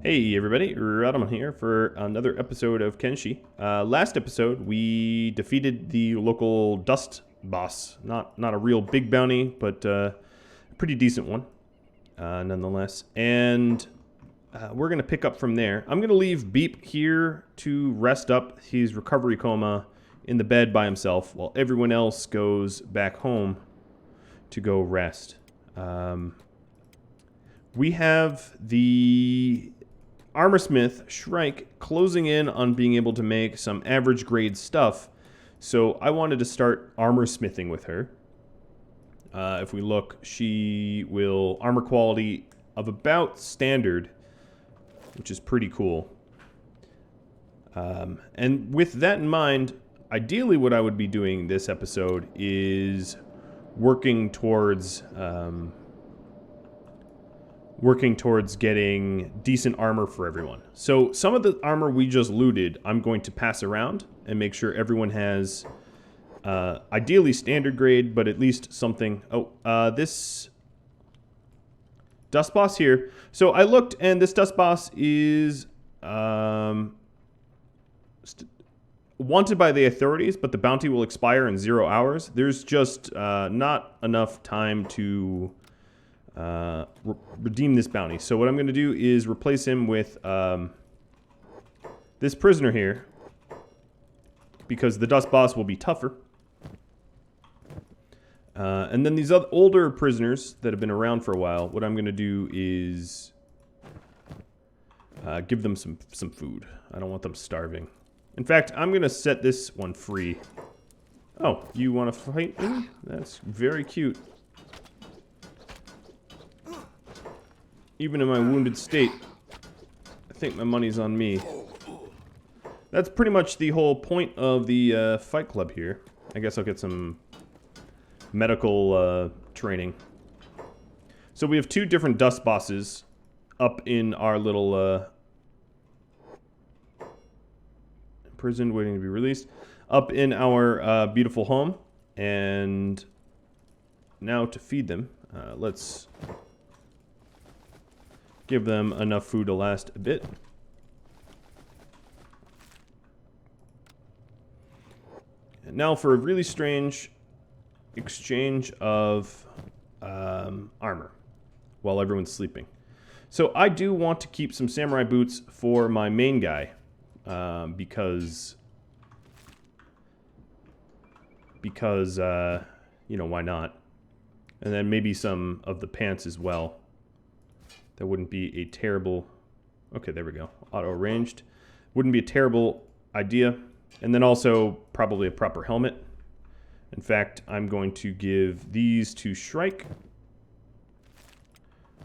Hey everybody, Radamon here for another episode of Kenshi. Last episode we defeated the local dust boss. Not a real big bounty, but a pretty decent one nonetheless. And we're going to pick up from there. I'm going to leave Beep here to rest up his recovery coma in the bed by himself while everyone else goes back home to go rest. We have the Armorsmith Shrike closing in on being able to make some average grade stuff, so I wanted to start armor smithing with her. If we look, she will armor quality of about standard, which is pretty cool. And with that in mind, ideally what I would be doing this episode is working towards getting decent armor for everyone. So some of the armor we just looted, I'm going to pass around and make sure everyone has ideally standard grade, but at least something. This dust boss here. So I looked, and this dust boss is wanted by the authorities, but the bounty will expire in 0 hours. There's just not enough time to redeem this bounty. So what I'm going to do is replace him with this prisoner here, because the dust boss will be tougher. And then these other older prisoners that have been around for a while, what I'm going to do is give them some food. I don't want them starving. In fact, I'm going to set this one free. Oh, you want to fight me? That's very cute. Even in my wounded state, I think my money's on me. That's pretty much the whole point of the fight club here. I guess I'll get some medical training. So we have two different dust bosses up in our little prison waiting to be released. Up in our beautiful home. And now to feed them, let's give them enough food to last a bit. And now for a really strange exchange of armor while everyone's sleeping. So I do want to keep some samurai boots for my main guy because you know, why not? And then maybe some of the pants as well. That wouldn't be a terrible... Okay, there we go. Auto-arranged. Wouldn't be a terrible idea. And then also probably a proper helmet. In fact, I'm going to give these to Shrike.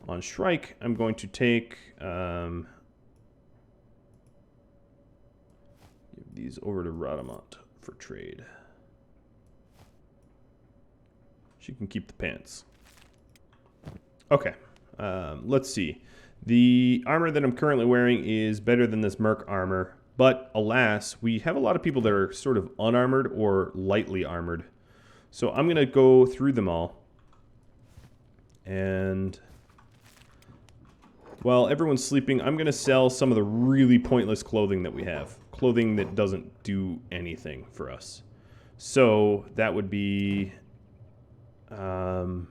On Shrike, I'm going to take... give these over to Radamont for trade. She can keep the pants. Okay. Let's see. The armor that I'm currently wearing is better than this Merc armor, but alas, we have a lot of people that are sort of unarmored or lightly armored. So I'm going to go through them all. And while everyone's sleeping, I'm going to sell some of the really pointless clothing that we have. Clothing that doesn't do anything for us. So that would be... let's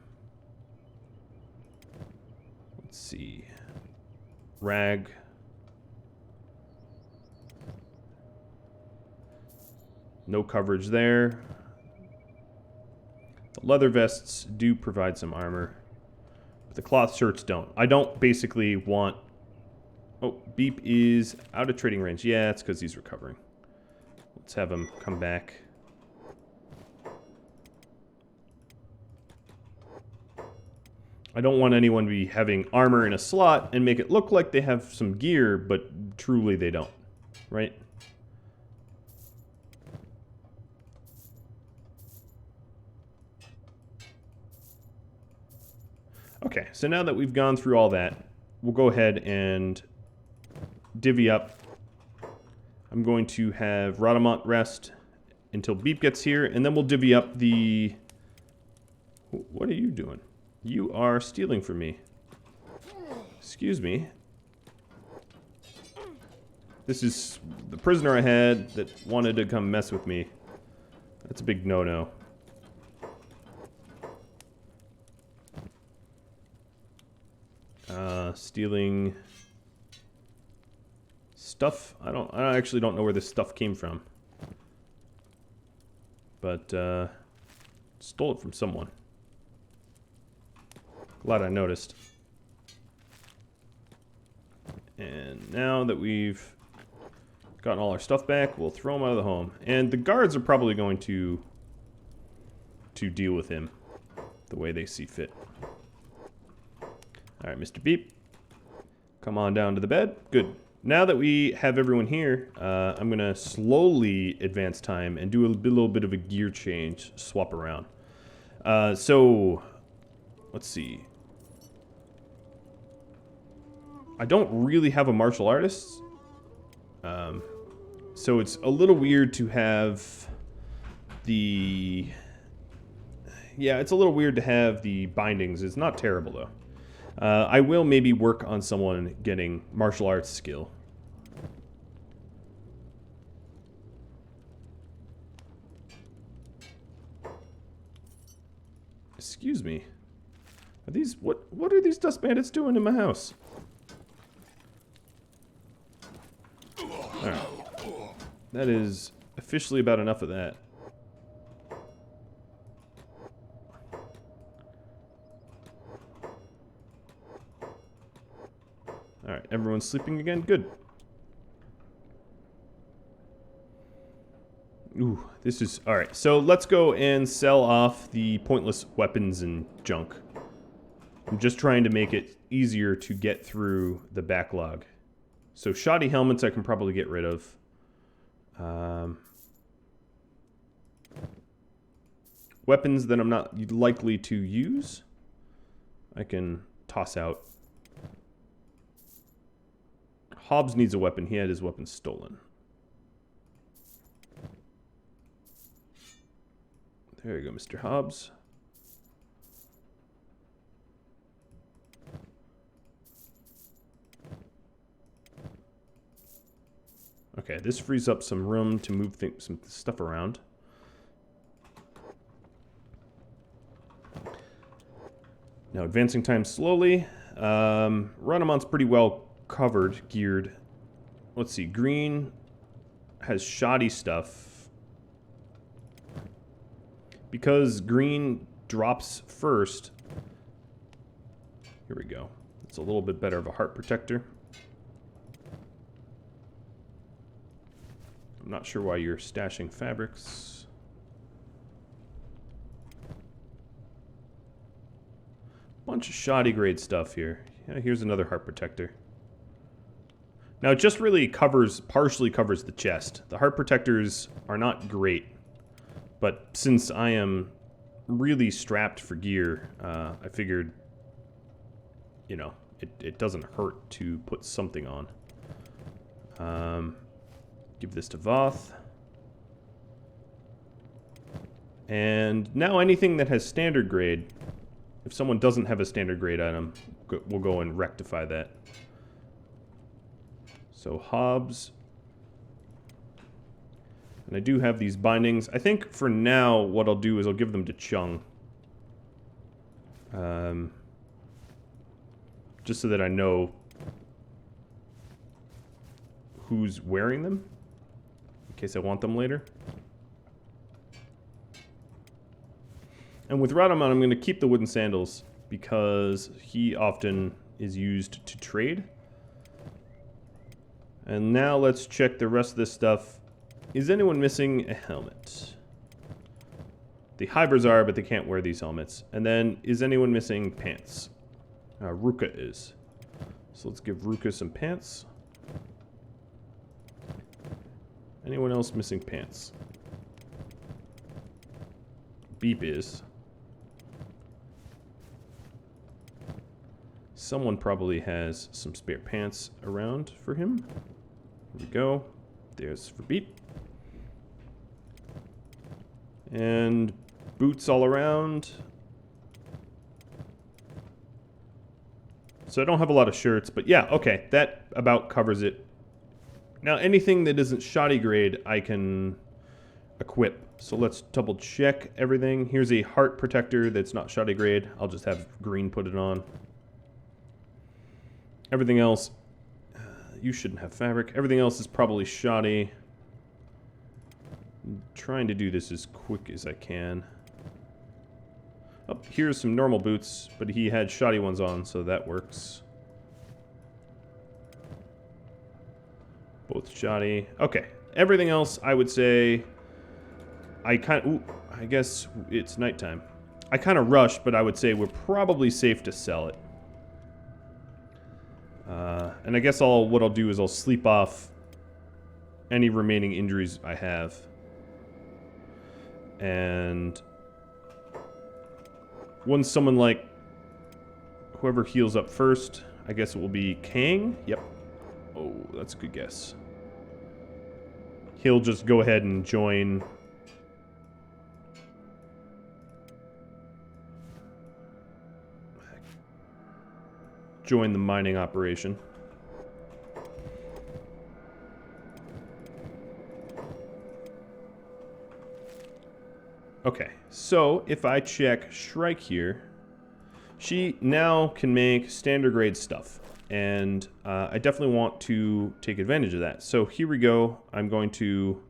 see. Rag. No coverage there. The leather vests do provide some armor, but the cloth shirts don't. I don't basically want... Oh, Beep is out of trading range. Yeah, it's because he's recovering. Let's have him come back. I don't want anyone to be having armor in a slot and make it look like they have some gear, but truly they don't, right? Okay, so now that we've gone through all that, we'll go ahead and divvy up. I'm going to have Radamont rest until Beep gets here, and then we'll divvy up the... What are you doing? You are stealing from me. Excuse me. This is the prisoner I had that wanted to come mess with me. That's a big no-no. Stealing stuff. I actually don't know where this stuff came from. But, stole it from someone. Glad I noticed. And now that we've gotten all our stuff back, we'll throw him out of the home. And the guards are probably going to deal with him the way they see fit. Alright, Mr. Beep. Come on down to the bed. Good. Now that we have everyone here, I'm going to slowly advance time and do a little bit of a gear change, swap around. So, let's see. I don't really have a martial artist. So it's a little weird to have the... Yeah, it's a little weird to have the bindings. It's not terrible, though. I will maybe work on someone getting martial arts skill. Excuse me. Are these... What are these dust bandits doing in my house? Alright. That is officially about enough of that. Alright, everyone's sleeping again? Good. Ooh, this is... Alright, so let's go and sell off the pointless weapons and junk. I'm just trying to make it easier to get through the backlog. So shoddy helmets I can probably get rid of. Weapons that I'm not likely to use, I can toss out. Hobbs needs a weapon. He had his weapon stolen. There you go, Mr. Hobbs. Okay, this frees up some room to move some stuff around. Now, advancing time slowly. Runamon's pretty well covered, geared. Let's see, green has shoddy stuff. Because green drops first. Here we go. It's a little bit better of a heart protector. I'm not sure why you're stashing fabrics. Bunch of shoddy grade stuff here. Yeah, here's another heart protector. Now it just really partially covers the chest. The heart protectors are not great. But since I am really strapped for gear, I figured, you know, it doesn't hurt to put something on. Give this to Voth. And now anything that has standard grade, if someone doesn't have a standard grade item, we'll go and rectify that. So Hobbs. And I do have these bindings. I think for now what I'll do is I'll give them to Chung. Just so that I know who's wearing them, in case I want them later. And with Radamon, I'm going to keep the wooden sandals because he often is used to trade. And now let's check the rest of this stuff. Is anyone missing a helmet? The Hybers are, but they can't wear these helmets. And then, is anyone missing pants? Ruka is. So let's give Ruka some pants. Anyone else missing pants? Beep is. Someone probably has some spare pants around for him. Here we go. There's for Beep. And boots all around. So I don't have a lot of shirts, but yeah, okay. That about covers it. Now, anything that isn't shoddy grade, I can equip. So let's double check everything. Here's a heart protector that's not shoddy grade. I'll just have green put it on. Everything else, you shouldn't have fabric. Everything else is probably shoddy. I'm trying to do this as quick as I can. Oh, here's some normal boots, but he had shoddy ones on, so that works. Both shoddy. Okay. Everything else, I would say, I guess it's nighttime. I kind of rushed, but I would say we're probably safe to sell it. And I guess what I'll do is I'll sleep off any remaining injuries I have. And once someone like whoever heals up first, I guess it will be Kang. Yep. Oh, that's a good guess. He'll just go ahead and join the mining operation. Okay, so if I check Shrike here, she now can make standard grade stuff. And I definitely want to take advantage of that. So here we go. I'm going to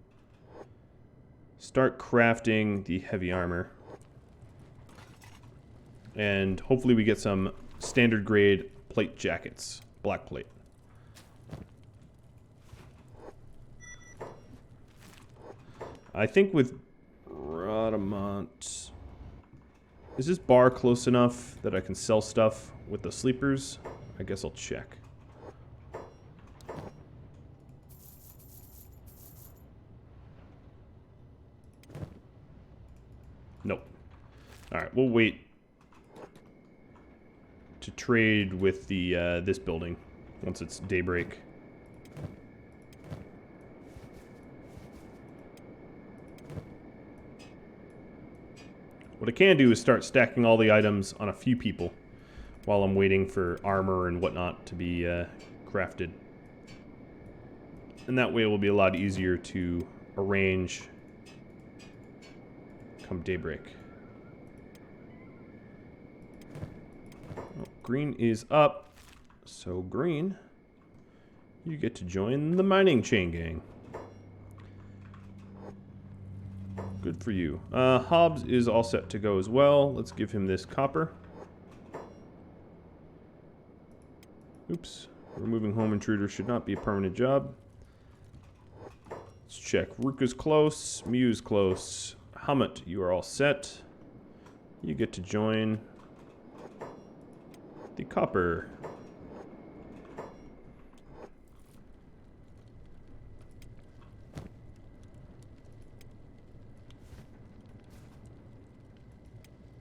start crafting the heavy armor. And hopefully we get some standard grade plate jackets. Black plate. I think with Radamant... Is this bar close enough that I can sell stuff with the sleepers? I guess I'll check. Nope. Alright, we'll wait to trade with the this building once it's daybreak. What I can do is start stacking all the items on a few people while I'm waiting for armor and whatnot to be crafted. And that way it will be a lot easier to arrange come daybreak. Well, green is up, so green, you get to join the mining chain gang. Good for you. Hobbs is all set to go as well. Let's give him this copper. Oops. Removing home intruder should not be a permanent job. Let's check. Ruka's close. Mew's close. Hammett, you are all set. You get to join the copper.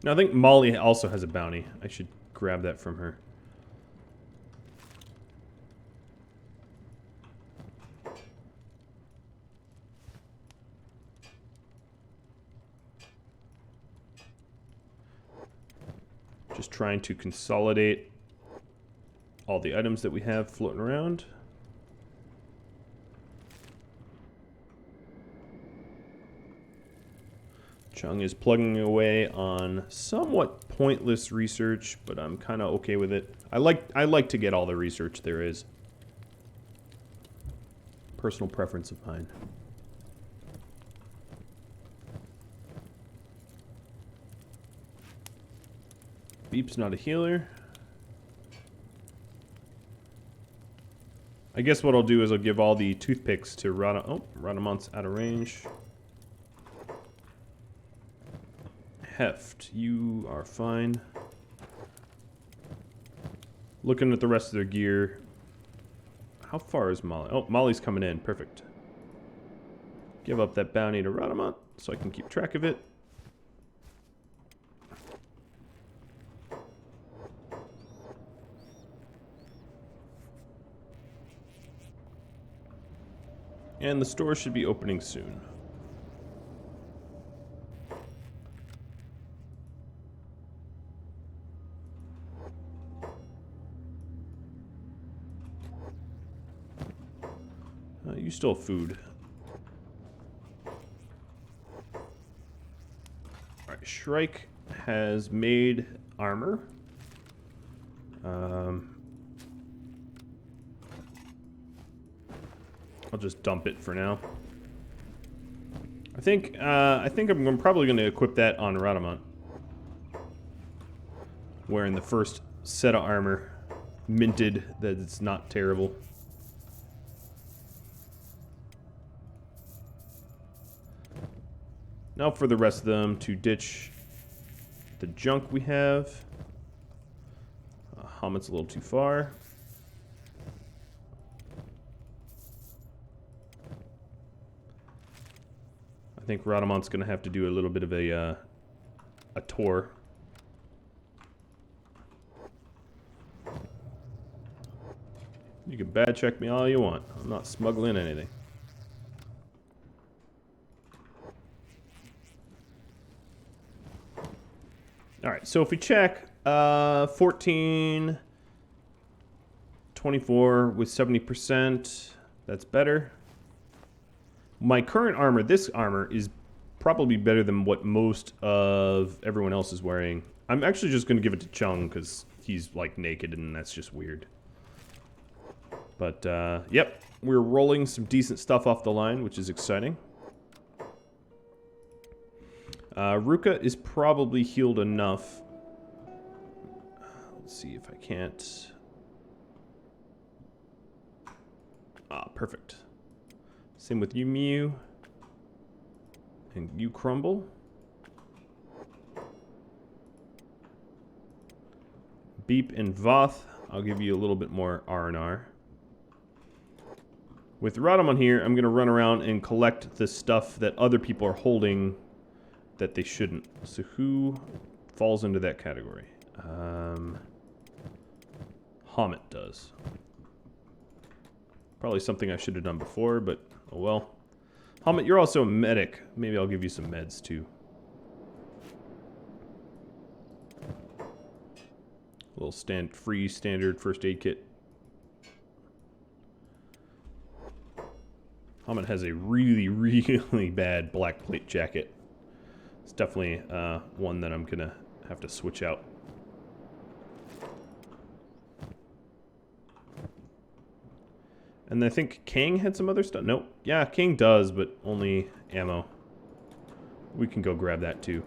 Now, I think Molly also has a bounty. I should grab that from her. Just trying to consolidate all the items that we have floating around. Chung is plugging away on somewhat pointless research, but I'm kind of okay with it. I like to get all the research there is. Personal preference of mine. Beep's not a healer. I guess what I'll do is I'll give all the toothpicks to Radamant's out of range. Heft, you are fine. Looking at the rest of their gear. How far is Molly? Oh, Molly's coming in. Perfect. Give up that bounty to Radamant so I can keep track of it. And the store should be opening soon. You still have food. Alright, Shrike has made armor. I'll just dump it for now. I think I'm probably going to equip that on Radamant. Wearing the first set of armor. Minted, that it's not terrible. Now for the rest of them to ditch the junk we have. Hamet's a little too far. I think Radamant's going to have to do a little bit of a tour. You can bad check me all you want. I'm not smuggling anything. Alright, so if we check 14, 24 with 70%, that's better. My current armor, this armor, is probably better than what most of everyone else is wearing. I'm actually just going to give it to Chung because he's like naked and that's just weird. But, yep, we're rolling some decent stuff off the line, which is exciting. Ruka is probably healed enough. Let's see if I can't. Ah, perfect. Same with you, Mew. And you, Crumble. Beep and Voth, I'll give you a little bit more R&R. With Radamant here, I'm going to run around and collect the stuff that other people are holding that they shouldn't. So who falls into that category? Hamet does. Probably something I should have done before, but oh well. Hamet, you're also a medic. Maybe I'll give you some meds too. A little free standard first aid kit. Hamet has a really, really bad black plate jacket. It's definitely one that I'm gonna have to switch out. And I think Kang had some other stuff. Nope. Yeah, Kang does, but only ammo. We can go grab that too.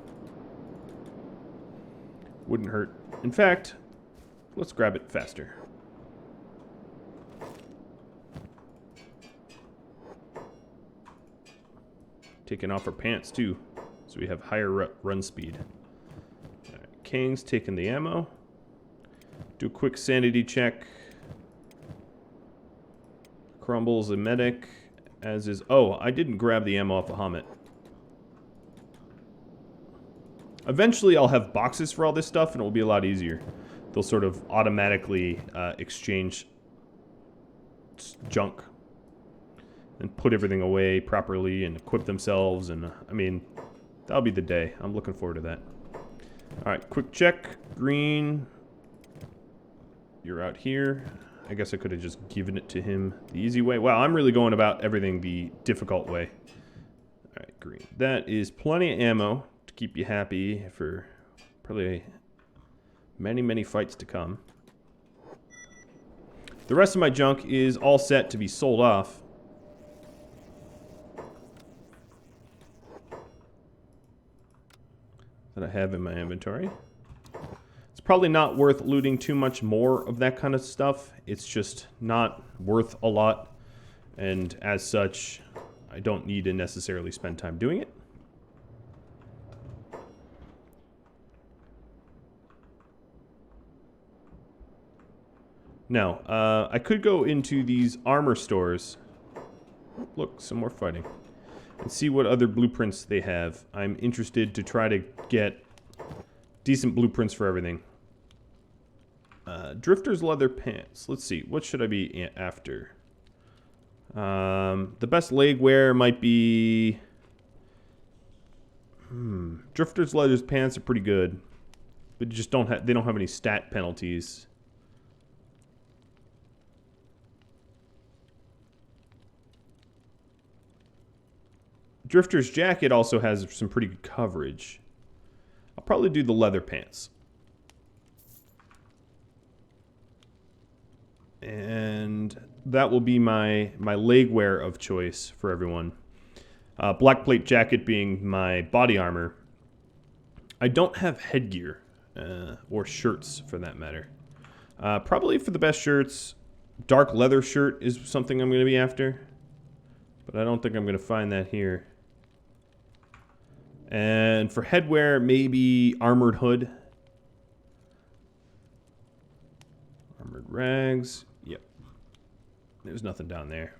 Wouldn't hurt. In fact, let's grab it faster. Taking off our pants too, so we have higher run speed. All right, Kang's taking the ammo. Do a quick sanity check. Crumble's a medic, as is... Oh, I didn't grab the ammo off of Hamet. Eventually I'll have boxes for all this stuff and it'll be a lot easier. They'll sort of automatically exchange junk and put everything away properly and equip themselves, and I mean, that'll be the day. I'm looking forward to that. Alright, quick check. Green, you're out here. I guess I could have just given it to him the easy way. Wow, I'm really going about everything the difficult way. Alright, green. That is plenty of ammo to keep you happy for probably many, many fights to come. The rest of my junk is all set to be sold off. That I have in my inventory. It's probably not worth looting too much more of that kind of stuff. It's just not worth a lot, and as such, I don't need to necessarily spend time doing it. Now, I could go into these armor stores. Oh, look, some more fighting. And see what other blueprints they have. I'm interested to try to get decent blueprints for everything. Drifter's leather pants. Let's see. What should I be after? The best leg wear might be... Drifter's leather pants are pretty good. But just don't have, they don't have any stat penalties. Drifter's jacket also has some pretty good coverage. I'll probably do the leather pants. And that will be my leg wear of choice for everyone. Black plate jacket being my body armor. I don't have headgear, or shirts for that matter. Probably for the best shirts, dark leather shirt is something I'm going to be after. But I don't think I'm going to find that here. And for headwear, maybe armored hood. Armored rags. Yep. There's nothing down there.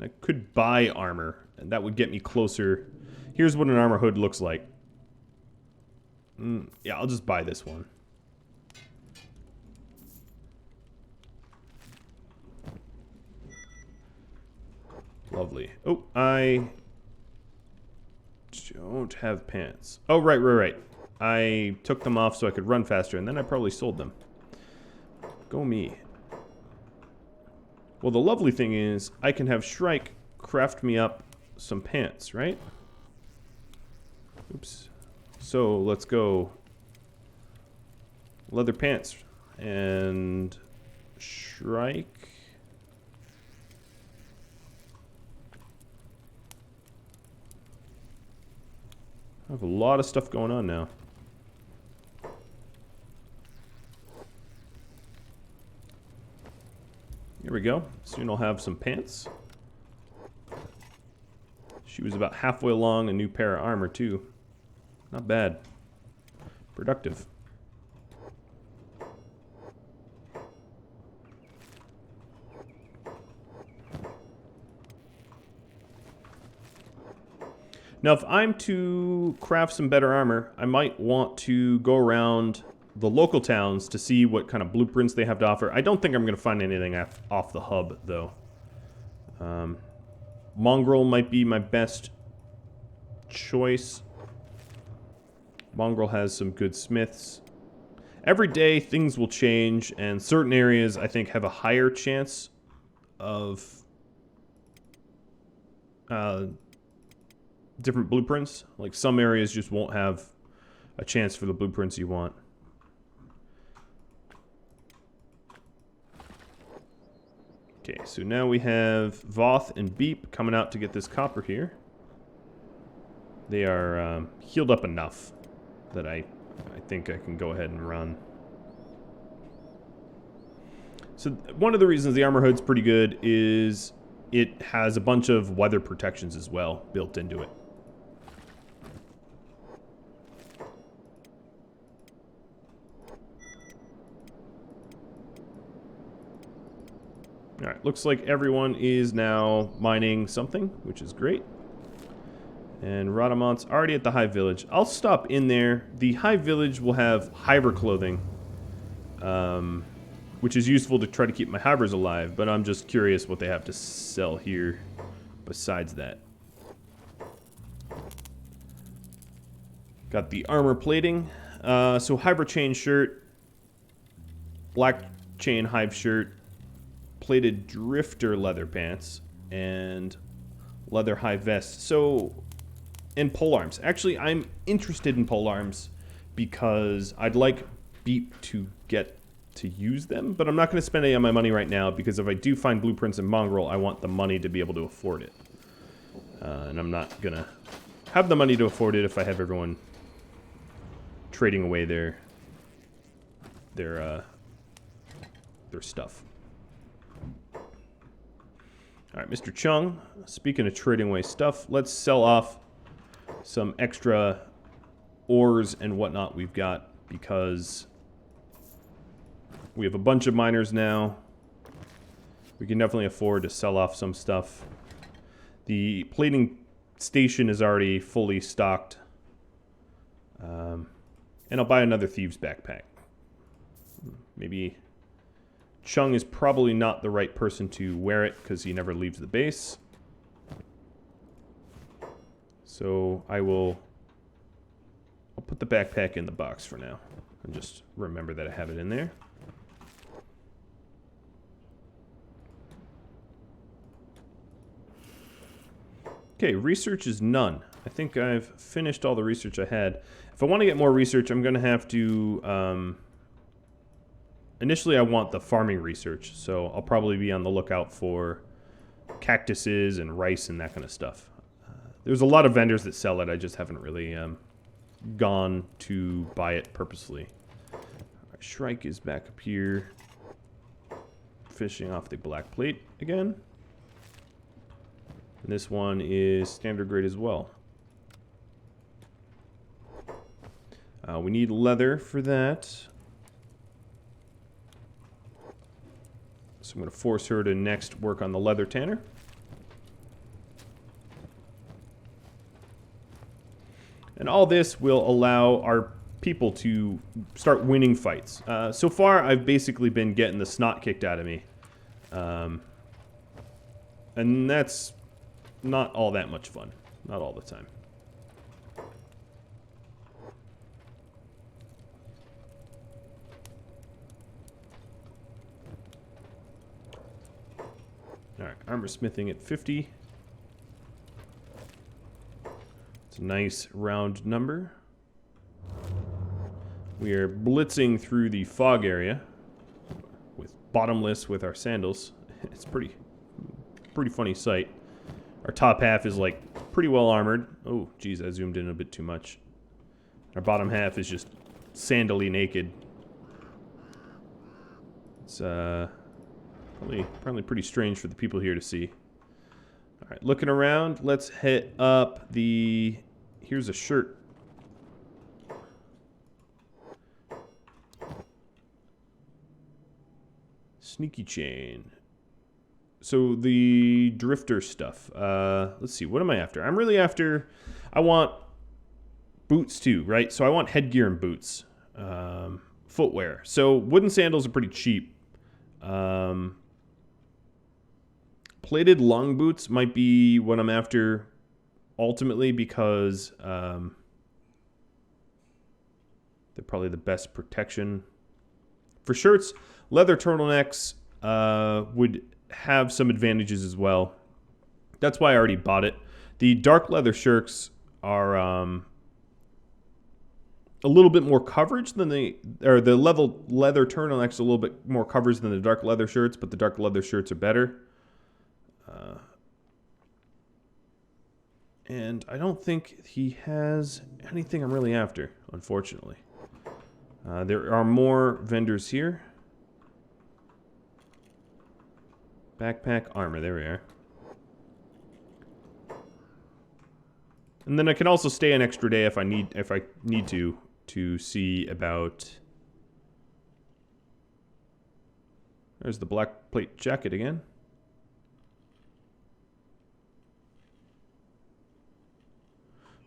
I could buy armor, and that would get me closer. Here's what an armor hood looks like. Yeah, I'll just buy this one. Lovely. Oh, I don't have pants. Oh, right. I took them off so I could run faster, and then I probably sold them. Go me. Well, the lovely thing is, I can have Shrike craft me up some pants, right? Oops. So, let's go leather pants and Shrike. I have a lot of stuff going on now. Here we go. Soon I'll have some pants. She was about halfway along a new pair of armor too. Not bad. Productive. Now, if I'm to craft some better armor, I might want to go around the local towns to see what kind of blueprints they have to offer. I don't think I'm going to find anything off the hub, though. Mongrel might be my best choice. Mongrel has some good smiths. Every day, things will change, and certain areas, I think, have a higher chance of different blueprints. Like, some areas just won't have a chance for the blueprints you want. Okay, so now we have Voth and Beep coming out to get this copper here. They are healed up enough that I think I can go ahead and run. So one of the reasons the armor hood's pretty good is it has a bunch of weather protections as well built into it. Alright, looks like everyone is now mining something, which is great. And Radamont's already at the Hive Village. I'll stop in there. The Hive Village will have Hiver clothing, which is useful to try to keep my Hivers alive, but I'm just curious what they have to sell here besides that. Got the armor plating. So Hiver chain shirt, black chain Hive shirt, plated drifter leather pants, and leather Hive vest. So, and pole arms. Actually, I'm interested in pole arms because I'd like Beep to get to use them, but I'm not going to spend any of my money right now because if I do find blueprints in Mongrel, I want the money to be able to afford it. And I'm not going to have the money to afford it if I have everyone trading away their stuff. Alright, Mr. Chung, speaking of trading away stuff, let's sell off some extra ores and whatnot we've got because we have a bunch of miners now. We can definitely afford to sell off some stuff. The plating station is already fully stocked. And I'll buy another thieves backpack. Maybe Chung is probably not the right person to wear it because he never leaves the base. So I'll put the backpack in the box for now and just remember that I have it in there. Okay, research is none. I think I've finished all the research I had. If I want to get more research, I'm going to have to... initially, I want the farming research, so I'll probably be on the lookout for cactuses and rice and that kind of stuff. There's a lot of vendors that sell it. I just haven't really gone to buy it purposefully. Shrike is back up here, fishing off the black plate again. And this one is standard grade as well. We need leather for that. So I'm going to force her to next work on the leather tanner. And all this will allow our people to start winning fights. So far, I've basically been getting the snot kicked out of me. And that's not all that much fun. Not all the time. Alright, armor smithing at 50. It's a nice round number. We are blitzing through the fog area with bottomless with our sandals. It's pretty funny sight. Our top half is like pretty well armored. Oh, geez, I zoomed in a bit too much. Our bottom half is just sandally naked. It's probably pretty strange for the people here to see. All right, looking around, let's hit up the... Here's a shirt. Sneaky chain. So the drifter stuff. Let's see, what am I after? I'm really after... I want boots too, right? So I want headgear and boots. Footwear. So wooden sandals are pretty cheap. Plated long boots might be what I'm after ultimately because they're probably the best protection. For shirts, leather turtlenecks would have some advantages as well. That's why I already bought it. The dark leather shirts are a little bit more coverage than the leather turtlenecks a little bit more coverage than the dark leather shirts, but the dark leather shirts are better. And I don't think he has anything I'm really after, unfortunately. There are more vendors here. Backpack armor, there we are. And then I can also stay an extra day if I need to see about... There's the black plate jacket again.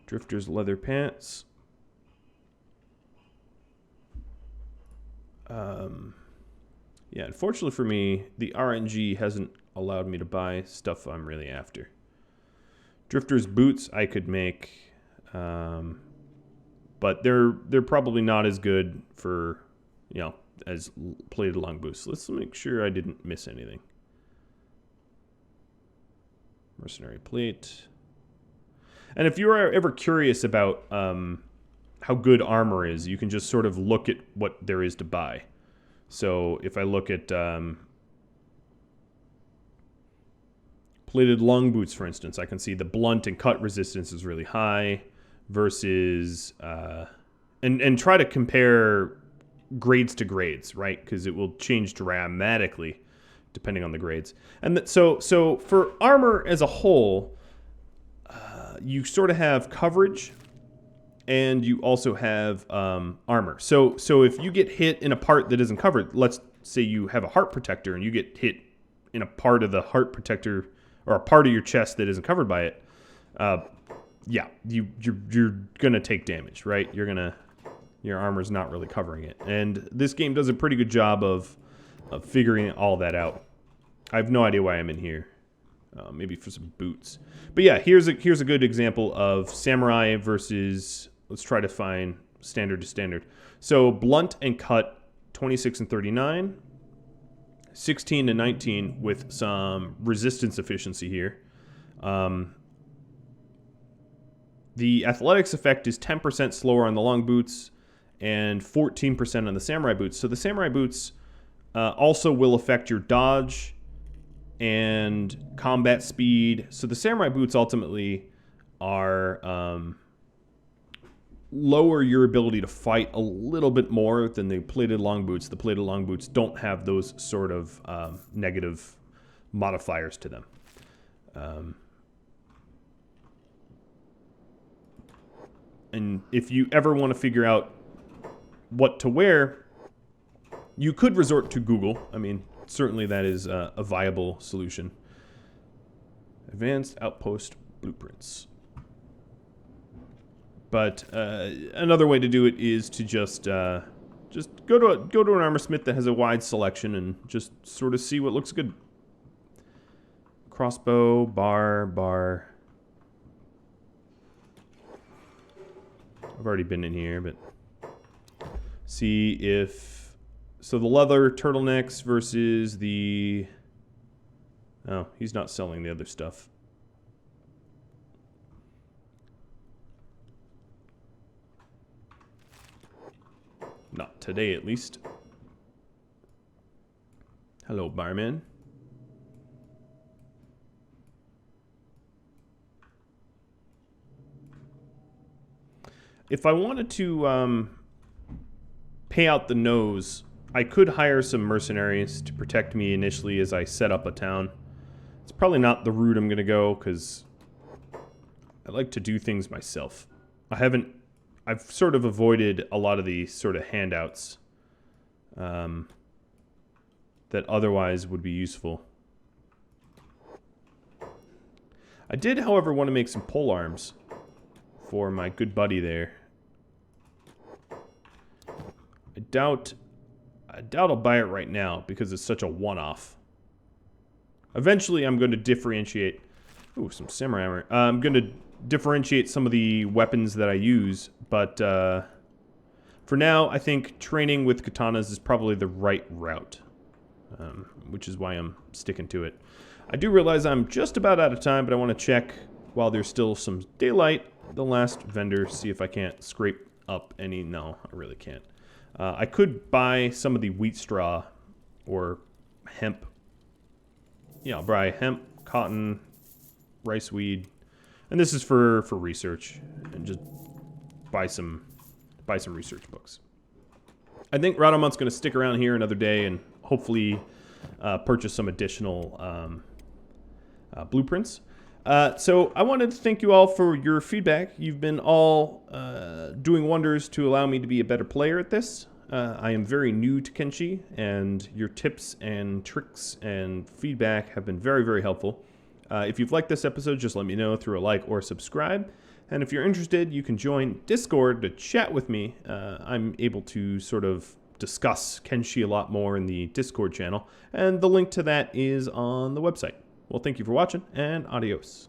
Drifter's leather pants. Yeah, unfortunately for me, the RNG hasn't allowed me to buy stuff I'm really after. Drifter's boots I could make, but they're probably not as good for, you know, as plated long boots. Let's make sure I didn't miss anything. Mercenary plate. And if you are ever curious about how good armor is, you can just sort of look at what there is to buy. So if I look at plated long boots, for instance, I can see the blunt and cut resistance is really high versus... and try to compare grades to grades, right? Because it will change dramatically depending on the grades. And so for armor as a whole... you sort of have coverage, and you also have armor. So if you get hit in a part that isn't covered, let's say you have a heart protector, and you get hit in a part of the heart protector, or a part of your chest that isn't covered by it, yeah, you're gonna take damage, right? Your armor's not really covering it, and this game does a pretty good job of figuring all that out. I have no idea why I'm in here. Maybe for some boots. But yeah, here's a good example of samurai versus, let's try to find standard to standard. So blunt and cut, 26 and 39. 16 to 19 with some resistance efficiency here. The athletics effect is 10% slower on the long boots and 14% on the samurai boots. So the samurai boots also will affect your dodge and combat speed. So the samurai boots ultimately are lower your ability to fight a little bit more than the plated long boots. The plated long boots don't have those sort of negative modifiers to them. And if you ever want to figure out what to wear, you could resort to Google. I mean, certainly that is a viable solution. Advanced Outpost Blueprints. But another way to do it is to just go to an armor smith that has a wide selection and just sort of see what looks good. Crossbow, bar. I've already been in here, but see if... So the leather turtlenecks versus the... Oh, he's not selling the other stuff. Not today, at least. Hello, barman. If I wanted to pay out the nose, I could hire some mercenaries to protect me initially as I set up a town. It's probably not the route I'm going to go because I like to do things myself. I've sort of avoided a lot of the sort of handouts that otherwise would be useful. I did, however, want to make some pole arms for my good buddy there. I doubt I'll buy it right now because it's such a one-off. Eventually, I'm going to differentiate. Ooh, some samurai armor. I'm going to differentiate some of the weapons that I use, but for now, I think training with katanas is probably the right route, which is why I'm sticking to it. I do realize I'm just about out of time, but I want to check while there's still some daylight, the last vendor, see if I can't scrape up any. No, I really can't. I could buy some of the wheat straw or hemp. Yeah, I'll buy hemp, cotton, rice weed, and this is for research, and just buy some research books. I think Radomont's going to stick around here another day and hopefully purchase some additional blueprints. So I wanted to thank you all for your feedback. You've been all doing wonders to allow me to be a better player at this. I am very new to Kenshi, and your tips and tricks and feedback have been very, very helpful. If you've liked this episode, just let me know through a like or subscribe. And if you're interested, you can join Discord to chat with me. I'm able to sort of discuss Kenshi a lot more in the Discord channel, and the link to that is on the website. Well, thank you for watching, and adios.